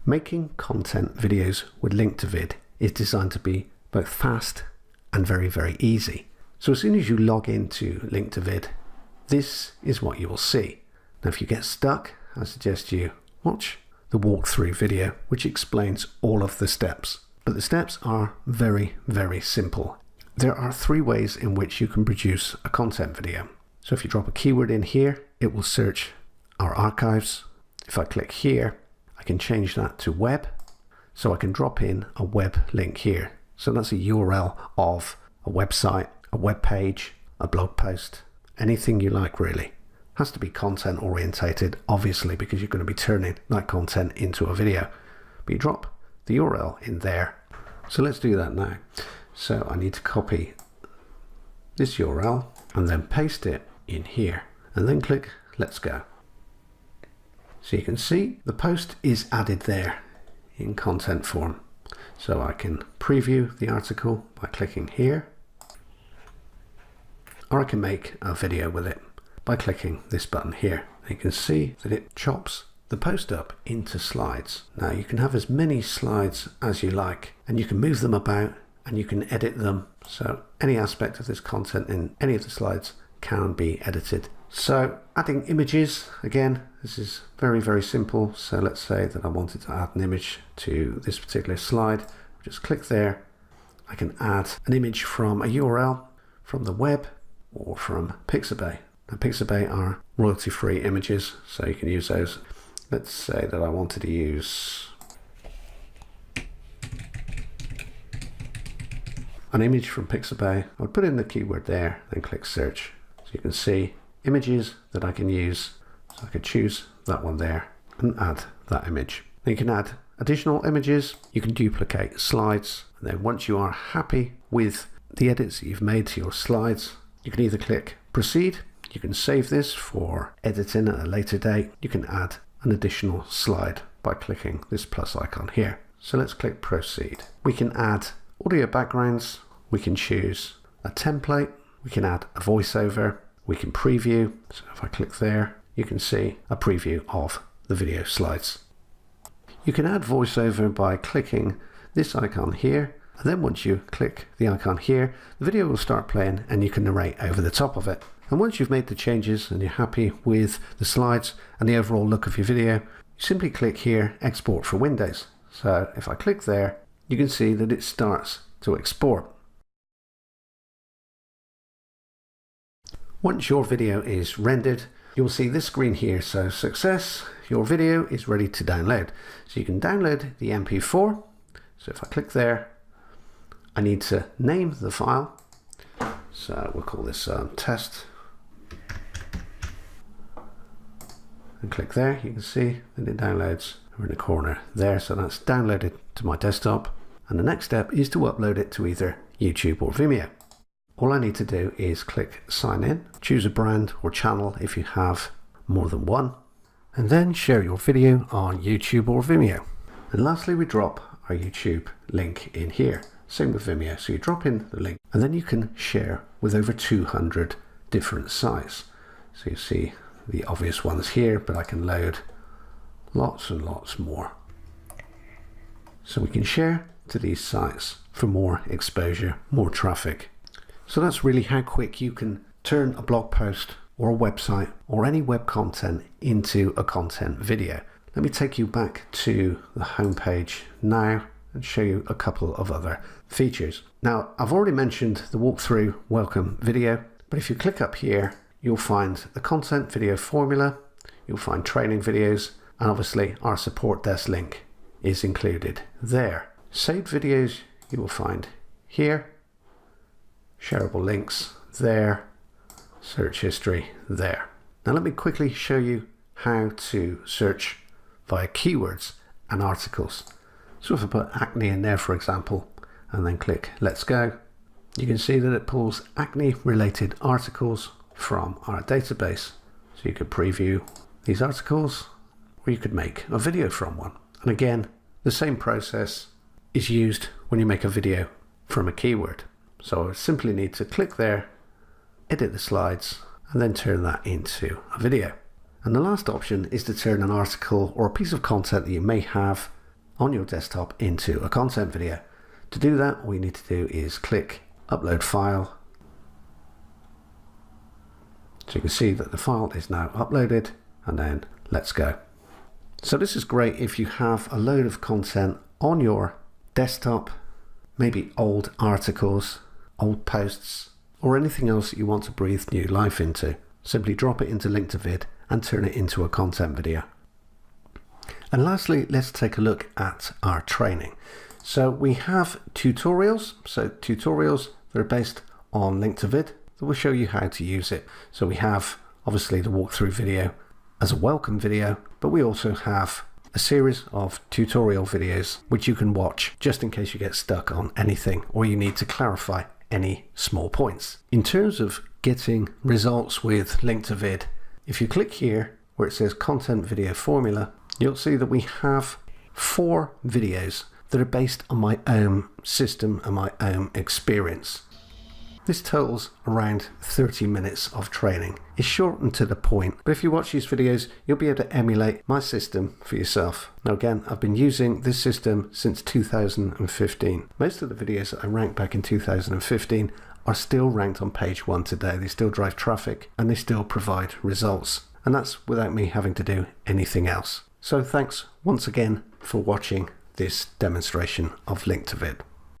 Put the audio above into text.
Making content videos with Link2Vid is designed to be both fast and very, very easy. So as soon as you log into Link2Vid, this is what you will see. Now, if you get stuck, I suggest you watch the walkthrough video, which explains all of the steps. But the steps are very, very simple. There are 3 ways in which you can produce a content video. So if you drop a keyword in here, it will search our archives. If I click here, I can change that to web. So I can drop in a web link here. So that's a URL of a website, a web page, a blog post, anything you like really. Has to be content orientated, obviously, because you're going to be turning that content into a video. But you drop the URL in there. So let's do that now. So I need to copy this URL and then paste it in here and then click Let's Go. So you can see the post is added there in content form. So I can preview the article by clicking here, or I can make a video with it by clicking this button here. You can see that it chops the post up into slides. Now you can have as many slides as you like, and you can move them about and you can edit them. So any aspect of this content in any of the slides can be edited. So adding images, again, this is very, very simple. So let's say that I wanted to add an image to this particular slide. Just click there. I can add an image from a URL from the web or from Pixabay. Now Pixabay are royalty-free images, so you can use those. Let's say that I wanted to use an image from Pixabay. I would put in the keyword there and click search. So you can see images that I can use. So I could choose that one there and add that image. Then you can add additional images. You can duplicate slides. And then once you are happy with the edits that you've made to your slides, you can either click proceed. You can save this for editing at a later date. You can add an additional slide by clicking this plus icon here. So let's click proceed. We can add audio backgrounds. We can choose a template. We can add a voiceover. We can preview. So if I click there, you can see a preview of the video slides. You can add voiceover by clicking this icon here. And then once you click the icon here, the video will start playing and you can narrate over the top of it. And once you've made the changes and you're happy with the slides and the overall look of your video, you simply click here, export for Windows. So if I click there, you can see that it starts to export. Once your video is rendered, you'll see this screen here. So success, your video is ready to download. So you can download the MP4. So if I click there, I need to name the file. So we'll call this test. And click there, you can see that it downloads over in the corner there. So that's downloaded to my desktop. And the next step is to upload it to either YouTube or Vimeo. All I need to do is click sign in, choose a brand or channel if you have more than one, and then share your video on YouTube or Vimeo. And lastly, we drop our YouTube link in here. Same with Vimeo. So you drop in the link and then you can share with over 200 different sites. So you see the obvious ones here, but I can load lots and lots more. So we can share to these sites for more exposure, more traffic. So that's really how quick you can turn a blog post or a website or any web content into a content video. Let me take you back to the home page now and show you a couple of other features. Now, I've already mentioned the walkthrough welcome video, but if you click up here, you'll find the content video formula, you'll find training videos, and obviously our support desk link is included there. Saved videos you will find here, shareable links there, search history there. Now let me quickly show you how to search via keywords and articles. So if I put acne in there, for example, and then click Let's Go, you can see that it pulls acne related articles from our database. So you could preview these articles or you could make a video from one. And again, the same process is used when you make a video from a keyword. So I simply need to click there, edit the slides, and then turn that into a video. And the last option is to turn an article or a piece of content that you may have on your desktop into a content video. To do that, all you need to do is click Upload File. So you can see that the file is now uploaded, and then let's go. So this is great if you have a load of content on your desktop, maybe old articles, old posts, or anything else that you want to breathe new life into. Simply drop it into Link2Vid and turn it into a content video. And lastly, let's take a look at our training. So we have tutorials. So tutorials that are based on Link2Vid that will show you how to use it. So we have obviously the walkthrough video as a welcome video, but we also have a series of tutorial videos which you can watch just in case you get stuck on anything or you need to clarify any small points. In terms of getting results with Link2Vid, if you click here where it says Content Video Formula, you'll see that we have 4 videos that are based on my own system and my own experience. This totals around 30 minutes of training. It's short and to the point, but if you watch these videos, you'll be able to emulate my system for yourself. Now again, I've been using this system since 2015. Most of the videos that I ranked back in 2015 are still ranked on page 1 today. They still drive traffic and they still provide results. And that's without me having to do anything else. So thanks once again for watching this demonstration of Link2Vid.